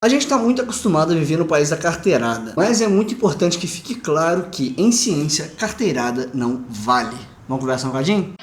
A gente está muito acostumado a viver no país da carteirada, mas é muito importante que fique claro que, em ciência, carteirada não vale. Vamos conversar um bocadinho?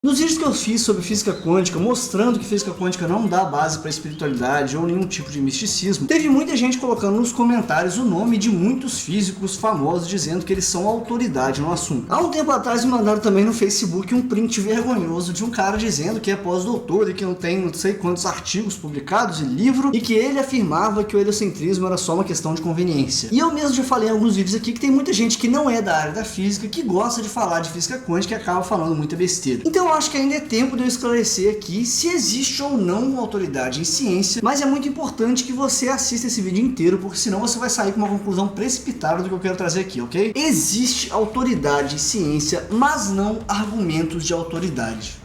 Nos vídeos que eu fiz sobre física quântica, mostrando que física quântica não dá base para espiritualidade ou nenhum tipo de misticismo, teve muita gente colocando nos comentários o nome de muitos físicos famosos dizendo que eles são autoridade no assunto. Há um tempo atrás me mandaram também no Facebook um print vergonhoso de um cara dizendo que é pós-doutor e que não tem não sei quantos artigos publicados e livro, e que ele afirmava que o heliocentrismo era só uma questão de conveniência. E eu mesmo já falei em alguns vídeos aqui que tem muita gente que não é da área da física, que gosta de falar de física quântica e acaba falando muita besteira. Então eu acho que ainda é tempo de eu esclarecer aqui se existe ou não uma autoridade em ciência, mas é muito importante que você assista esse vídeo inteiro, porque senão você vai sair com uma conclusão precipitada do que eu quero trazer aqui, ok? Existe autoridade em ciência, mas não argumentos de autoridade.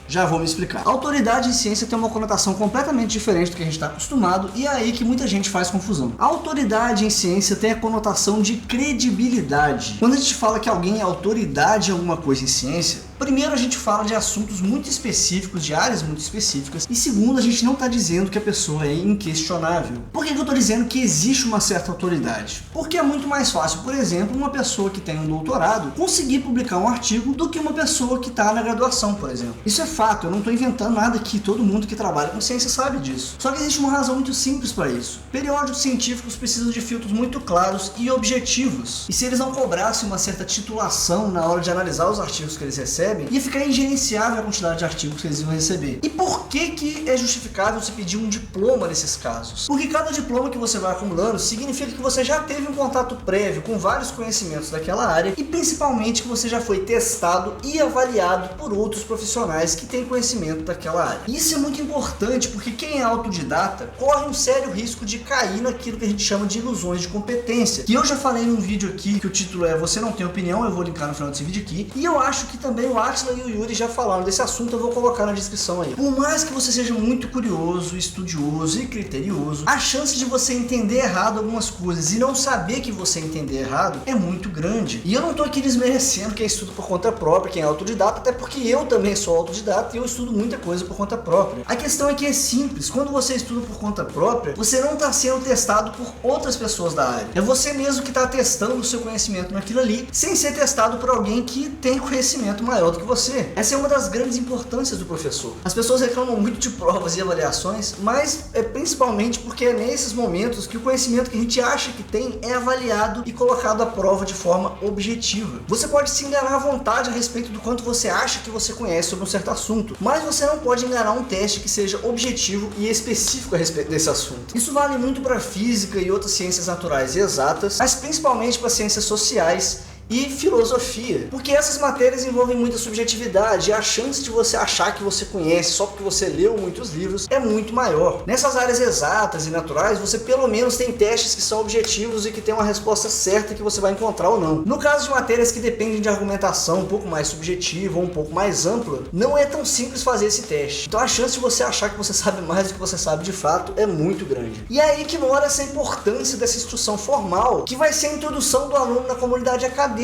Já vou me explicar. Autoridade em ciência tem uma conotação completamente diferente do que a gente está acostumado, e é aí que muita gente faz confusão. A autoridade em ciência tem a conotação de credibilidade. Quando a gente fala que alguém é autoridade em alguma coisa em ciência, primeiro a gente fala de assuntos muito específicos, de áreas muito específicas, e segundo, a gente não está dizendo que a pessoa é inquestionável. Por que eu estou dizendo que existe uma certa autoridade? Porque é muito mais fácil, por exemplo, uma pessoa que tem um doutorado conseguir publicar um artigo do que uma pessoa que está na graduação, por exemplo. Isso é fato, eu não estou inventando nada aqui, todo mundo que trabalha com ciência sabe disso. Só que existe uma razão muito simples para isso. Periódicos científicos precisam de filtros muito claros e objetivos. E se eles não cobrassem uma certa titulação na hora de analisar os artigos que eles recebem, ia ficar ingerenciável a quantidade de artigos que eles iam receber. E por que é justificável se pedir um diploma nesses casos? Porque cada diploma que você vai acumulando significa que você já teve um contato prévio com vários conhecimentos daquela área e principalmente que você já foi testado e avaliado por outros profissionais que têm conhecimento daquela área. Isso é muito importante porque quem é autodidata corre um sério risco de cair naquilo que a gente chama de ilusões de competência. Que eu já falei num vídeo aqui que o título é Você Não Tem Opinião, eu vou linkar no final desse vídeo aqui, e eu acho que também o Atila e o Yuri já falaram desse assunto, eu vou colocar na descrição aí. Por mais que você seja muito curioso, estudioso e criterioso, a chance de você entender errado algumas coisas e não saber que você entender errado é muito grande. E eu não tô aqui desmerecendo quem estuda por conta própria, quem é autodidata, até porque eu também sou autodidata e eu estudo muita coisa por conta própria. A questão é que é simples, quando você estuda por conta própria, você não está sendo testado por outras pessoas da área. É você mesmo que está testando o seu conhecimento naquilo ali, sem ser testado por alguém que tem conhecimento maior do que você. Essa é uma das grandes importâncias do professor. As pessoas reclamam muito de provas e avaliações, mas é principalmente porque é nesses momentos que o conhecimento que a gente acha que tem é avaliado e colocado à prova de forma objetiva. Você pode se enganar à vontade a respeito do quanto você acha que você conhece sobre um certo assunto, mas você não pode enganar um teste que seja objetivo e específico a respeito desse assunto. Isso vale muito para física e outras ciências naturais e exatas, mas principalmente para ciências sociais e filosofia, porque essas matérias envolvem muita subjetividade e a chance de você achar que você conhece só porque você leu muitos livros é muito maior. Nessas áreas exatas e naturais, você pelo menos tem testes que são objetivos e que tem uma resposta certa que você vai encontrar ou não. No caso de matérias que dependem de argumentação um pouco mais subjetiva ou um pouco mais ampla, não é tão simples fazer esse teste. Então a chance de você achar que você sabe mais do que você sabe de fato é muito grande. E é aí que mora essa importância dessa instrução formal, que vai ser a introdução do aluno na comunidade acadêmica,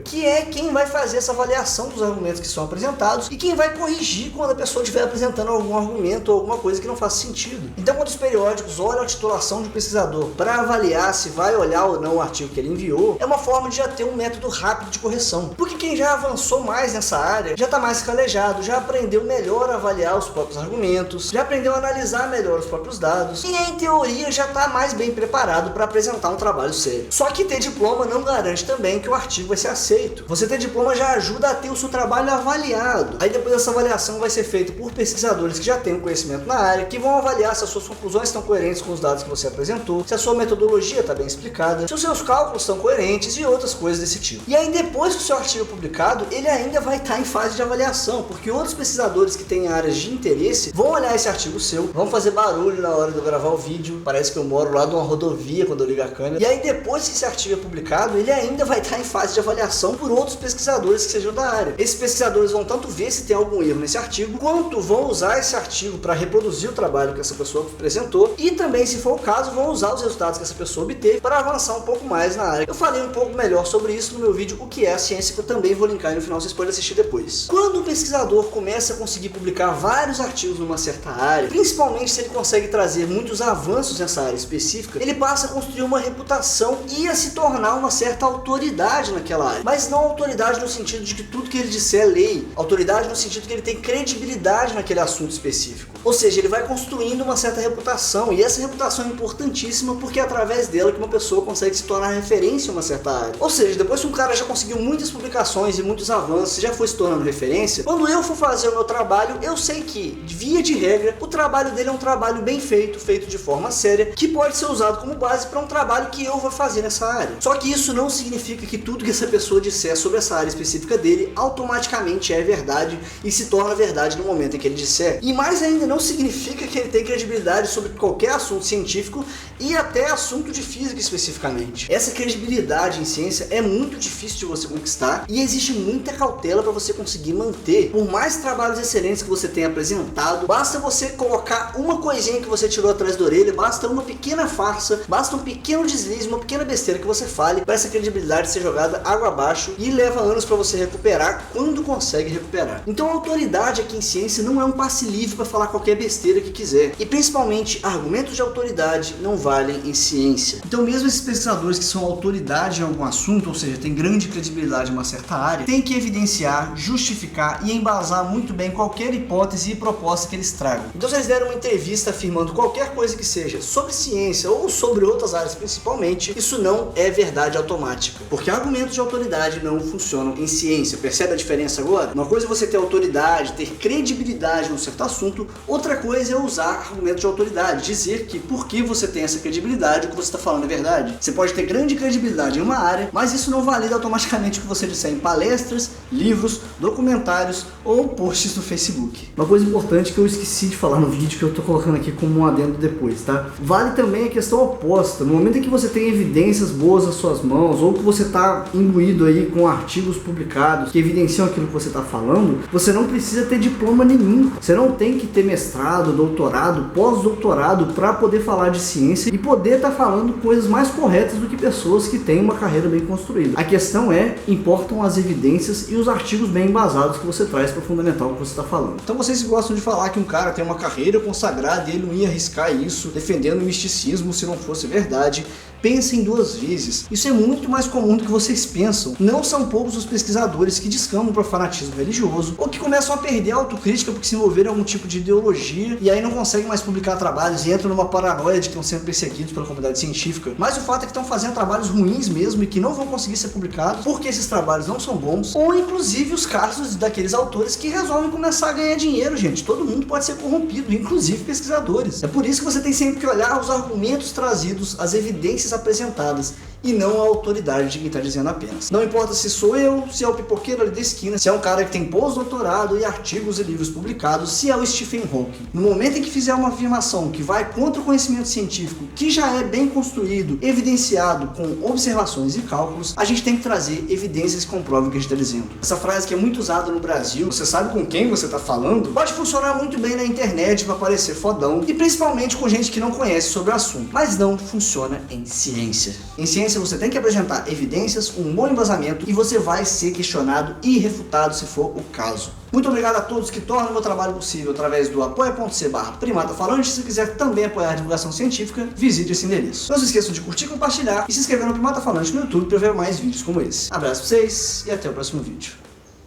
que é quem vai fazer essa avaliação dos argumentos que são apresentados e quem vai corrigir quando a pessoa estiver apresentando algum argumento ou alguma coisa que não faz sentido. Então, quando os periódicos olham a titulação de um pesquisador para avaliar se vai olhar ou não o artigo que ele enviou, é uma forma de já ter um método rápido de correção. Porque quem já avançou mais nessa área já está mais calejado, já aprendeu melhor a avaliar os próprios argumentos, já aprendeu a analisar melhor os próprios dados e, em teoria, já está mais bem preparado para apresentar um trabalho sério. Só que ter diploma não garante também que o artigo vai ser aceito. Você ter diploma já ajuda a ter o seu trabalho avaliado. Aí depois essa avaliação vai ser feita por pesquisadores que já têm um conhecimento na área, que vão avaliar se as suas conclusões estão coerentes com os dados que você apresentou, se a sua metodologia está bem explicada, se os seus cálculos estão coerentes e outras coisas desse tipo. E aí depois que o seu artigo é publicado, ele ainda vai estar em fase de avaliação, porque outros pesquisadores que têm áreas de interesse vão olhar esse artigo seu, vão fazer barulho na hora de eu gravar o vídeo, parece que eu moro lá de uma rodovia quando eu ligo a câmera, e aí depois que esse artigo é publicado, ele ainda vai estar em fase fase de avaliação por outros pesquisadores que sejam da área. Esses pesquisadores vão tanto ver se tem algum erro nesse artigo, quanto vão usar esse artigo para reproduzir o trabalho que essa pessoa apresentou e também, se for o caso, vão usar os resultados que essa pessoa obteve para avançar um pouco mais na área. Eu falei um pouco melhor sobre isso no meu vídeo O que é a ciência, que eu também vou linkar aí no final, vocês podem assistir depois. Quando um pesquisador começa a conseguir publicar vários artigos numa certa área, principalmente se ele consegue trazer muitos avanços nessa área específica, ele passa a construir uma reputação e a se tornar uma certa autoridade naquela área. Mas não autoridade no sentido de que tudo que ele disser é lei, autoridade no sentido que ele tem credibilidade naquele assunto específico. Ou seja, ele vai construindo uma certa reputação, e essa reputação é importantíssima porque é através dela que uma pessoa consegue se tornar referência em uma certa área. Ou seja, depois que um cara já conseguiu muitas publicações e muitos avanços, já foi se tornando referência, quando eu for fazer o meu trabalho, eu sei que, via de regra, o trabalho dele é um trabalho bem feito, feito de forma séria, que pode ser usado como base para um trabalho que eu vou fazer nessa área. Só que isso não significa que tudo que essa pessoa disser sobre essa área específica dele automaticamente é verdade e se torna verdade no momento em que ele disser. E mais ainda, não significa que ele tem credibilidade sobre qualquer assunto científico e até assunto de física especificamente. Essa credibilidade em ciência é muito difícil de você conquistar e existe muita cautela para você conseguir manter. Por mais trabalhos excelentes que você tenha apresentado, basta você colocar uma coisinha que você tirou atrás da orelha, basta uma pequena farsa, basta um pequeno deslize, uma pequena besteira que você fale para essa credibilidade ser jogada água abaixo, e leva anos para você recuperar quando consegue recuperar. Então a autoridade aqui em ciência não é um passe livre para falar qualquer besteira que quiser, e principalmente argumentos de autoridade não valem em ciência. Então mesmo esses pesquisadores que são autoridade em algum assunto, ou seja, tem grande credibilidade em uma certa área, tem que evidenciar, justificar e embasar muito bem qualquer hipótese e proposta que eles tragam. Então se eles deram uma entrevista afirmando qualquer coisa que seja sobre ciência ou sobre outras áreas principalmente, isso não é verdade automática, porque argumentos de autoridade não funcionam em ciência. Percebe a diferença agora? Uma coisa é você ter autoridade, ter credibilidade num certo assunto, outra coisa é usar argumentos de autoridade, dizer que porque você tem essa credibilidade, o que você está falando é verdade. Você pode ter grande credibilidade em uma área, mas isso não valida automaticamente o que você disser em palestras, livros, documentários ou posts no Facebook. Uma coisa importante que eu esqueci de falar no vídeo, que eu tô colocando aqui como um adendo depois, tá? Vale também a questão oposta. No momento em que você tem evidências boas nas suas mãos, ou que você tá imbuído aí com artigos publicados que evidenciam aquilo que você tá falando, você não precisa ter diploma nenhum. Você não tem que ter mestrado, doutorado, pós-doutorado para poder falar de ciência e poder estar falando coisas mais corretas do que pessoas que têm uma carreira bem construída. A questão é, importam as evidências e os artigos bem embasados que você traz para fundamentar o que você está falando. Então vocês gostam de falar que um cara tem uma carreira consagrada e ele não ia arriscar isso defendendo o misticismo se não fosse verdade. Pensem duas vezes. Isso é muito mais comum do que vocês pensam. Não são poucos os pesquisadores que descambam para fanatismo religioso ou que começam a perder a autocrítica porque se envolveram em algum tipo de ideologia e aí não conseguem mais publicar trabalhos e entram numa paranoia de que estão sendo perseguidos pela comunidade científica. Mas o fato é que estão fazendo trabalhos ruins mesmo e que não vão conseguir ser publicados porque esses trabalhos não são bons, ou inclusive os casos daqueles autores que resolvem começar a ganhar dinheiro, gente. Todo mundo pode ser corrompido, inclusive pesquisadores. É por isso que você tem sempre que olhar os argumentos trazidos, as evidências apresentadas e não a autoridade de quem está dizendo apenas. Não importa se sou eu, se é o pipoqueiro ali da esquina, se é um cara que tem pós-doutorado e artigos e livros publicados, se é o Stephen Hawking. No momento em que fizer uma afirmação que vai contra o conhecimento científico, que já é bem construído, evidenciado com observações e cálculos, a gente tem que trazer evidências que comprovem o que a gente está dizendo. Essa frase que é muito usada no Brasil, você sabe com quem você está falando, pode funcionar muito bem na internet para parecer fodão, e principalmente com gente que não conhece sobre o assunto, mas não funciona em ciência. Em ciência você tem que apresentar evidências, um bom embasamento e você vai ser questionado e refutado se for o caso. Muito obrigado a todos que tornam o meu trabalho possível através do apoia.c/primatafalante. Se quiser também apoiar a divulgação científica, visite esse endereço. Não se esqueçam de curtir, compartilhar e se inscrever no Primata Falante no YouTube para ver mais vídeos como esse. Abraço pra vocês e até o próximo vídeo.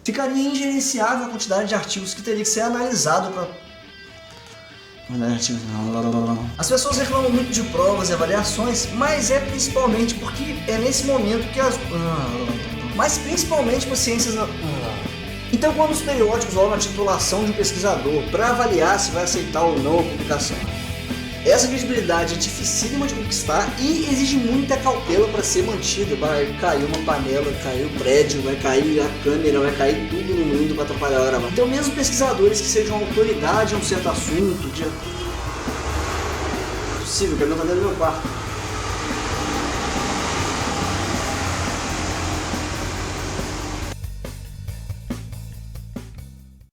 Ficaria ingerenciável a quantidade de artigos que teria que ser analisado para... As pessoas reclamam muito de provas e avaliações, mas é principalmente porque é nesse momento que as... Mas principalmente por ciências... Então quando os periódicos olham a titulação de um pesquisador para avaliar se vai aceitar ou não a publicação, essa credibilidade é dificílima de conquistar e exige muita cautela para ser mantida. Vai cair uma panela, vai cair o prédio, vai cair a câmera, vai cair tudo no mundo para atrapalhar a gravação. Então mesmo pesquisadores que sejam autoridade em um certo assunto... Possível, que eu não tá dentro do meu quarto.